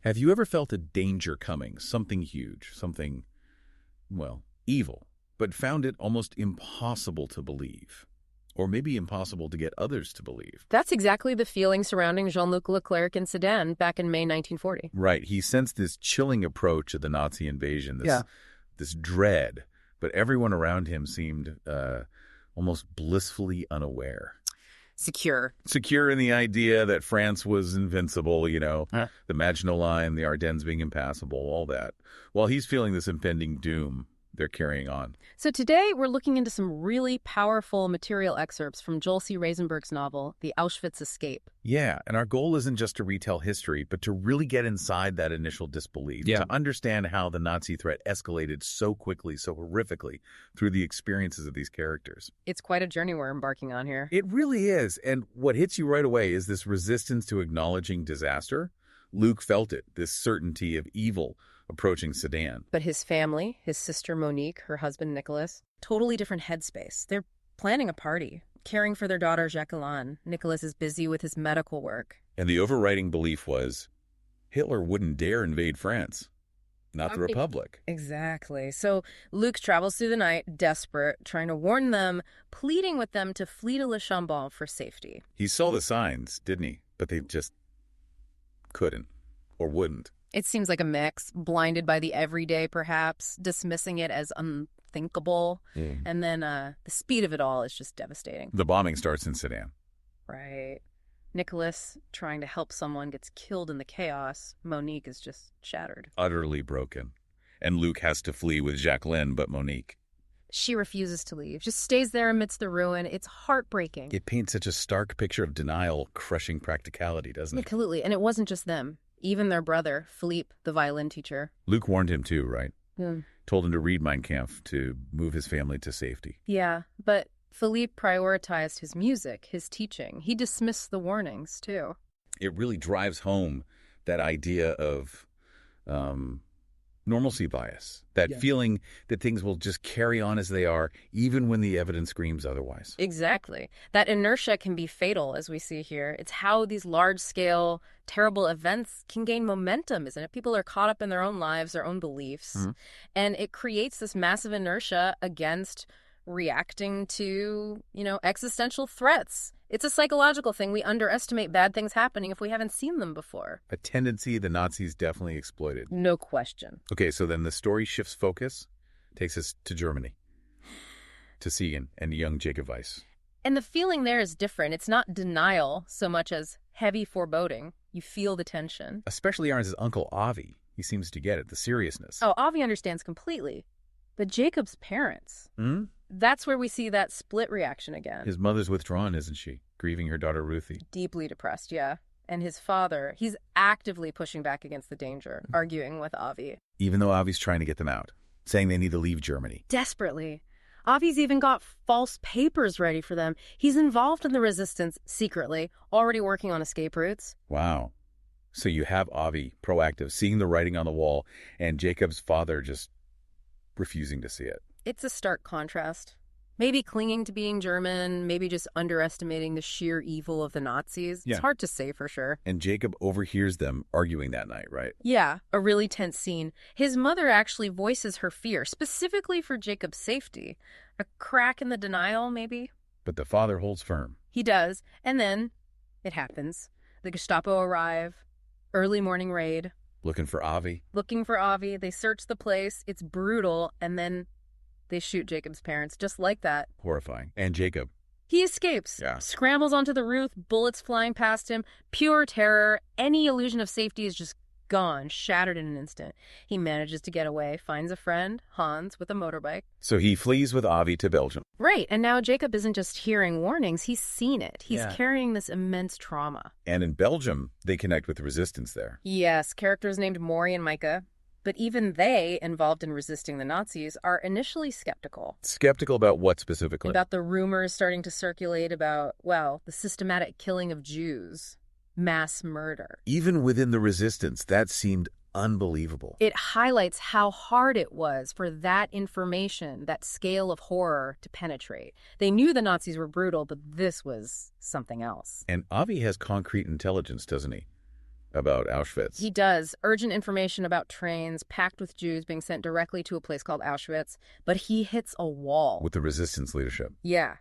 Have you ever felt a danger coming, something huge, something, well, evil, but found it almost impossible to believe? Or maybe impossible to get others to believe? That's exactly the feeling surrounding Jean-Luc Leclerc in Sedan back in May 1940. Right. He sensed this chilling approach of the Nazi invasion, this dread, but everyone around him seemed almost blissfully unaware. Secure In the idea that France was invincible, the Maginot Line, the Ardennes being impassable, all that. While he's feeling this impending doom they're carrying on. So today we're looking into some really powerful material excerpts from Joel C. Rosenberg's novel, The Auschwitz Escape. Yeah, and our goal isn't just to retell history, but to really get inside that initial disbelief, to understand how the Nazi threat escalated so quickly, so horrifically, through the experiences of these characters. It's quite a journey we're embarking on here. It really is, and what hits you right away is this resistance to acknowledging disaster. Luke felt it, this certainty of evil approaching Sedan. But his family, his sister Monique, her husband Nicholas, totally different headspace. They're planning a party, caring for their daughter Jacqueline. Nicholas is busy with his medical work. And the overriding belief was Hitler wouldn't dare invade France, not the Republic. Exactly. So Luke travels through the night, desperate, trying to warn them, pleading with them to flee to Le Chambon for safety. He saw the signs, didn't he? But they just couldn't or wouldn't. It seems like a mix, blinded by the everyday, perhaps, dismissing it as unthinkable. And then the speed of it all is just devastating. The bombing starts in Sedan. Right. Nicholas, trying to help someone, gets killed in the chaos. Monique is just shattered. Utterly broken. And Luke has to flee with Jacqueline, but Monique, she refuses to leave, just stays there amidst the ruin. It's heartbreaking. It paints such a stark picture of denial, crushing practicality, doesn't it? Absolutely. And it wasn't just them. Even their brother, Philippe, the violin teacher. Luke warned him too, right? Told him to read Mein Kampf to move his family to safety. Yeah, but Philippe prioritized his music, his teaching. He dismissed the warnings too. It really drives home that idea of normalcy bias, that feeling that things will just carry on as they are, even when the evidence screams otherwise. Exactly. That inertia can be fatal, as we see here. It's how these large-scale, terrible events can gain momentum, isn't it? People are caught up in their own lives, their own beliefs, and it creates this massive inertia against reacting to, existential threats. It's a psychological thing. We underestimate bad things happening if we haven't seen them before. A tendency the Nazis definitely exploited. No question. Okay, so then the story shifts focus, takes us to Germany, to Siegen and young Jacob Weisz. And the feeling there is different. It's not denial so much as heavy foreboding. You feel the tension. Especially Arn's uncle, Avi. He seems to get it, the seriousness. Oh, Avi understands completely. But Jacob's parents... That's where we see that split reaction again. His mother's withdrawn, isn't she? Grieving her daughter Ruthie. Deeply depressed, yeah. And his father, he's actively pushing back against the danger, arguing with Avi. Even though Avi's trying to get them out, saying they need to leave Germany. Desperately. Avi's even got false papers ready for them. He's involved in the resistance secretly, already working on escape routes. Wow. So you have Avi, proactive, seeing the writing on the wall, and Jacob's father just refusing to see it. It's a stark contrast. Maybe clinging to being German, maybe just underestimating the sheer evil of the Nazis. It's hard to say for sure. And Jacob overhears them arguing that night, right? Yeah, a really tense scene. His mother actually voices her fear, specifically for Jacob's safety. A crack in the denial, maybe? But the father holds firm. He does. And then it happens. The Gestapo arrive. Early morning raid. Looking for Avi. They search the place. It's brutal. And then they shoot Jacob's parents, just like that. Horrifying. And Jacob. He escapes. Scrambles onto the roof, bullets flying past him. Pure terror. Any illusion of safety is just gone, shattered in an instant. He manages to get away, finds a friend, Hans, with a motorbike. So he flees with Avi to Belgium. Right. And now Jacob isn't just hearing warnings. He's seen it. He's carrying this immense trauma. And in Belgium, they connect with the resistance there. Yes. Characters named Maury and Micah. But even they, involved in resisting the Nazis, are initially skeptical. Skeptical about what specifically? About the rumors starting to circulate about, the systematic killing of Jews. Mass murder. Even within the resistance, that seemed unbelievable. It highlights how hard it was for that information, that scale of horror, to penetrate. They knew the Nazis were brutal, but this was something else. And Avi has concrete intelligence, doesn't he? about Auschwitz. He does. Urgent information about trains packed with Jews being sent directly to a place called Auschwitz, but he hits a wall. With the resistance leadership. Yeah.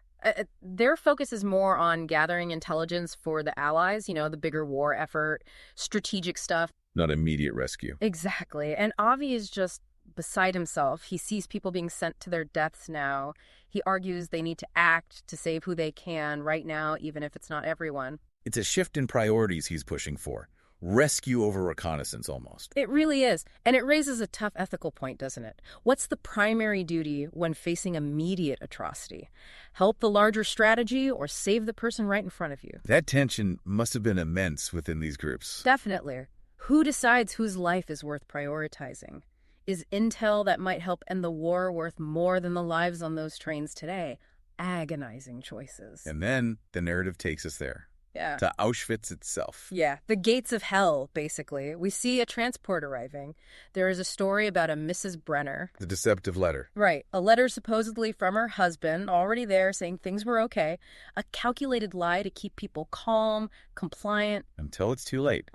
Their focus is more on gathering intelligence for the Allies, the bigger war effort, strategic stuff. Not immediate rescue. Exactly. And Avi is just beside himself. He sees people being sent to their deaths now. He argues they need to act to save who they can right now, even if it's not everyone. It's a shift in priorities he's pushing for. Rescue over reconnaissance, almost. It really is. And it raises a tough ethical point, doesn't it? What's the primary duty when facing immediate atrocity? Help the larger strategy or save the person right in front of you? That tension must have been immense within these groups. Definitely. Who decides whose life is worth prioritizing? Is intel that might help end the war worth more than the lives on those trains today? Agonizing choices. And then the narrative takes us there. Yeah. To Auschwitz itself. Yeah, the gates of hell, basically. We see a transport arriving. There is a story about a Mrs. Brenner. The deceptive letter. Right. A letter supposedly from her husband, already there, saying things were okay. A calculated lie to keep people calm, compliant. Until it's too late.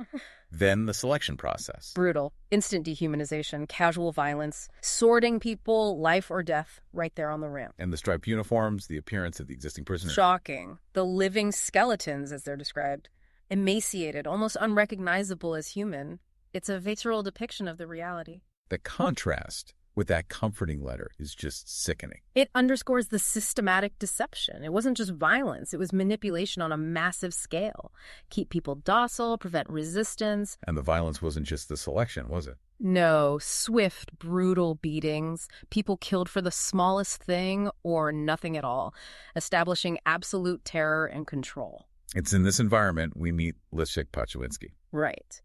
Then the selection process. Brutal. Instant dehumanization, casual violence, sorting people, life or death, right there on the ramp. And the striped uniforms, the appearance of the existing prisoners. Shocking. The living skeletons, as they're described. Emaciated, almost unrecognizable as human. It's a visceral depiction of the reality. The contrast with that comforting letter is just sickening. It underscores the systematic deception. It wasn't just violence. It was manipulation on a massive scale. Keep people docile, prevent resistance. And the violence wasn't just the selection, was it? No, swift, brutal beatings, people killed for the smallest thing or nothing at all, establishing absolute terror and control. It's in this environment we meet Leszek Paczywinski. Right.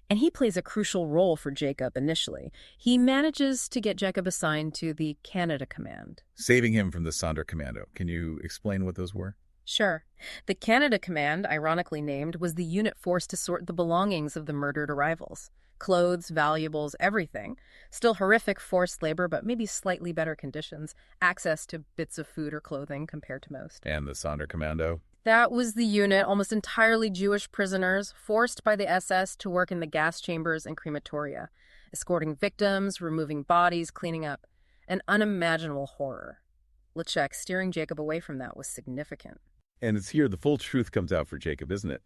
And he plays a crucial role for Jacob initially. He manages to get Jacob assigned to the Canada Command. Saving him from the Sonderkommando. Can you explain what those were? Sure. The Canada Command, ironically named, was the unit forced to sort the belongings of the murdered arrivals. Clothes, valuables, everything. Still horrific forced labor, but maybe slightly better conditions. Access to bits of food or clothing compared to most. And the Sonderkommando? That was the unit, almost entirely Jewish prisoners, forced by the SS to work in the gas chambers and crematoria, escorting victims, removing bodies, cleaning up. An unimaginable horror. Leclerc steering Jacob away from that was significant. And it's here the full truth comes out for Jacob, isn't it?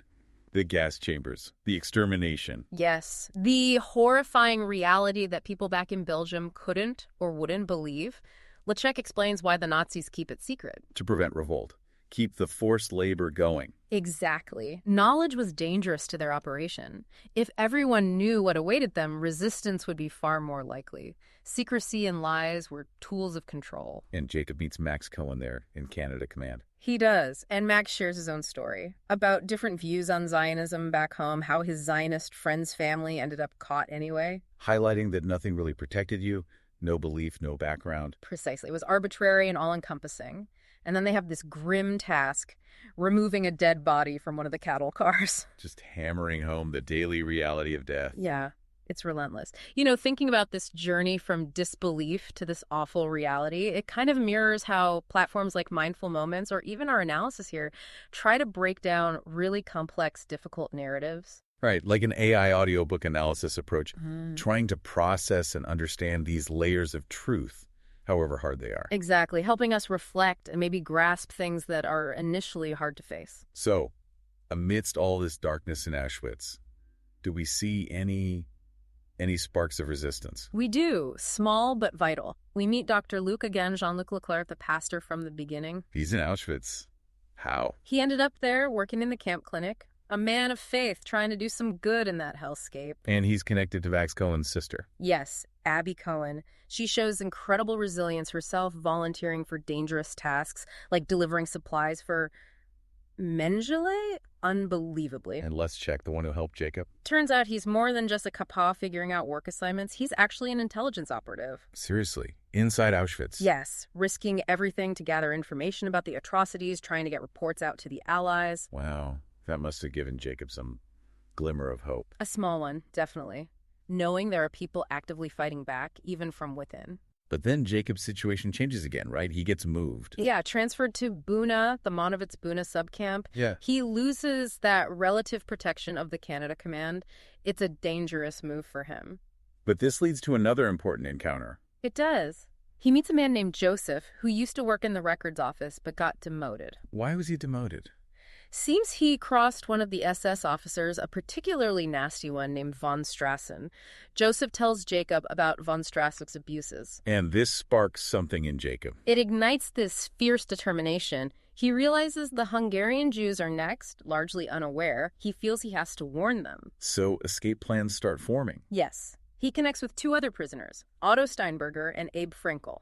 The gas chambers, the extermination. Yes, the horrifying reality that people back in Belgium couldn't or wouldn't believe. Leclerc explains why the Nazis keep it secret. To prevent revolt. Keep the forced labor going. Exactly. Knowledge was dangerous to their operation. If everyone knew what awaited them, resistance would be far more likely. Secrecy and lies were tools of control. And Jacob meets Max Cohen there in Canada Command. He does, and Max shares his own story about different views on Zionism back home, how his Zionist friend's family ended up caught anyway. Highlighting that nothing really protected you, no belief, no background. Precisely. It was arbitrary and all-encompassing. And then they have this grim task, removing a dead body from one of the cattle cars. Just hammering home the daily reality of death. Yeah, it's relentless. Thinking about this journey from disbelief to this awful reality, it kind of mirrors how platforms like Mindful Moments, or even our analysis here, try to break down really complex, difficult narratives. Right, like an AI audiobook analysis approach, trying to process and understand these layers of truth, however hard they are. Exactly, helping us reflect and maybe grasp things that are initially hard to face. So, amidst all this darkness in Auschwitz, do we see any sparks of resistance? We do, small but vital. We meet Dr. Luc again, Jean-Luc Leclerc, the pastor from the beginning. He's in Auschwitz. How? He ended up there working in the camp clinic, a man of faith trying to do some good in that hellscape. And he's connected to Max Cohen's sister. Yes, Abby Cohen. She shows incredible resilience herself, volunteering for dangerous tasks, like delivering supplies for Mengele, unbelievably. And Leszek, the one who helped Jacob. Turns out he's more than just a kappa figuring out work assignments. He's actually an intelligence operative. Seriously, inside Auschwitz. Yes, risking everything to gather information about the atrocities, trying to get reports out to the Allies. Wow, that must have given Jacob some glimmer of hope. A small one, definitely. Knowing there are people actively fighting back, even from within. But then Jacob's situation changes again, right? He gets moved. Yeah, transferred to Buna, the Monowitz-Buna subcamp. Yeah. He loses that relative protection of the Canada Command. It's a dangerous move for him. But this leads to another important encounter. It does. He meets a man named Joseph, who used to work in the records office but got demoted. Why was he demoted? Seems he crossed one of the SS officers, a particularly nasty one named von Strassen. Joseph tells Jacob about von Strassen's abuses. And this sparks something in Jacob. It ignites this fierce determination. He realizes the Hungarian Jews are next, largely unaware. He feels he has to warn them. So escape plans start forming. Yes. He connects with two other prisoners, Otto Steinberger and Abe Frankel.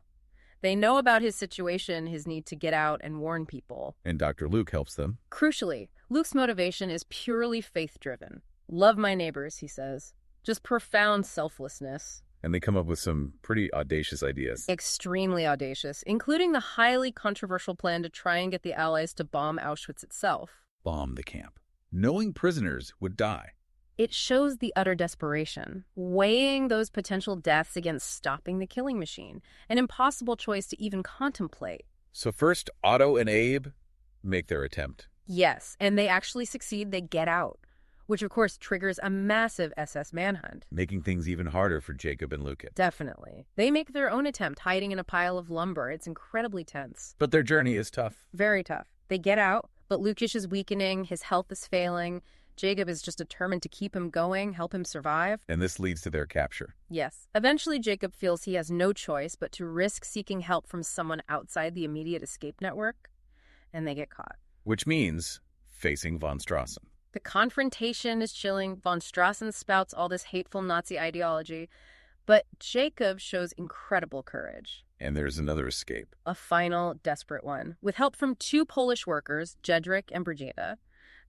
They know about his situation, his need to get out and warn people. And Dr. Luke helps them. Crucially, Luke's motivation is purely faith-driven. Love my neighbors, he says. Just profound selflessness. And they come up with some pretty audacious ideas. Extremely audacious, including the highly controversial plan to try and get the Allies to bomb Auschwitz itself. Bomb the camp, knowing prisoners would die. It shows the utter desperation, weighing those potential deaths against stopping the killing machine, an impossible choice to even contemplate. So first, Otto and Abe make their attempt. Yes, and they actually succeed. They get out, which of course triggers a massive SS manhunt. Making things even harder for Jacob and Luke. Definitely. They make their own attempt, hiding in a pile of lumber. It's incredibly tense. But their journey is tough. Very tough. They get out, but Lukish is weakening, his health is failing. Jacob is just determined to keep him going, help him survive. And this leads to their capture. Yes. Eventually, Jacob feels he has no choice but to risk seeking help from someone outside the immediate escape network, and they get caught. Which means facing von Strassen. The confrontation is chilling. Von Strassen spouts all this hateful Nazi ideology, but Jacob shows incredible courage. And there's another escape. A final, desperate one. With help from two Polish workers, Jedrzej and Brigida,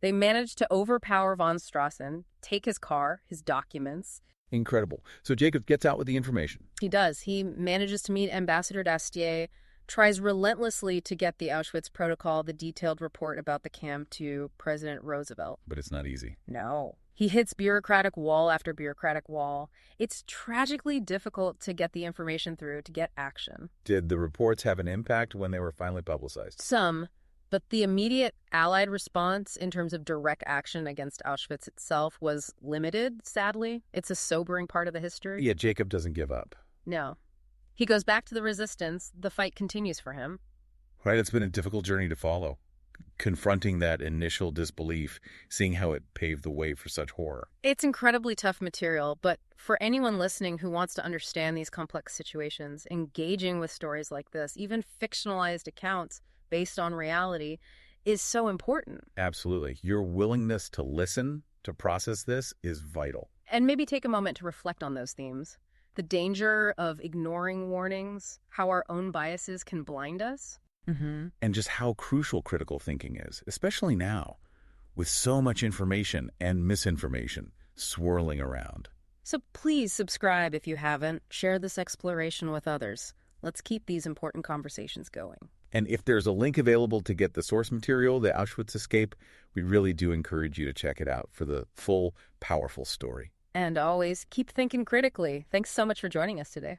they manage to overpower von Strassen, take his car, his documents. Incredible. So Jacob gets out with the information. He does. He manages to meet Ambassador Dastier, tries relentlessly to get the Auschwitz Protocol, the detailed report about the camp, to President Roosevelt. But it's not easy. No. He hits bureaucratic wall after bureaucratic wall. It's tragically difficult to get the information through, to get action. Did the reports have an impact when they were finally publicized? Some. But the immediate Allied response in terms of direct action against Auschwitz itself was limited, sadly. It's a sobering part of the history. Yeah, Jacob doesn't give up. No. He goes back to the resistance. The fight continues for him. Right, it's been a difficult journey to follow. Confronting that initial disbelief, seeing how it paved the way for such horror. It's incredibly tough material, but for anyone listening who wants to understand these complex situations, engaging with stories like this, even fictionalized accounts based on reality, is so important. Absolutely. Your willingness to listen, to process this, is vital. And maybe take a moment to reflect on those themes. The danger of ignoring warnings, how our own biases can blind us. And just how crucial critical thinking is, especially now, with so much information and misinformation swirling around. So please subscribe if you haven't. Share this exploration with others. Let's keep these important conversations going. And if there's a link available to get the source material, the Auschwitz Escape, we really do encourage you to check it out for the full, powerful story. And always, keep thinking critically. Thanks so much for joining us today.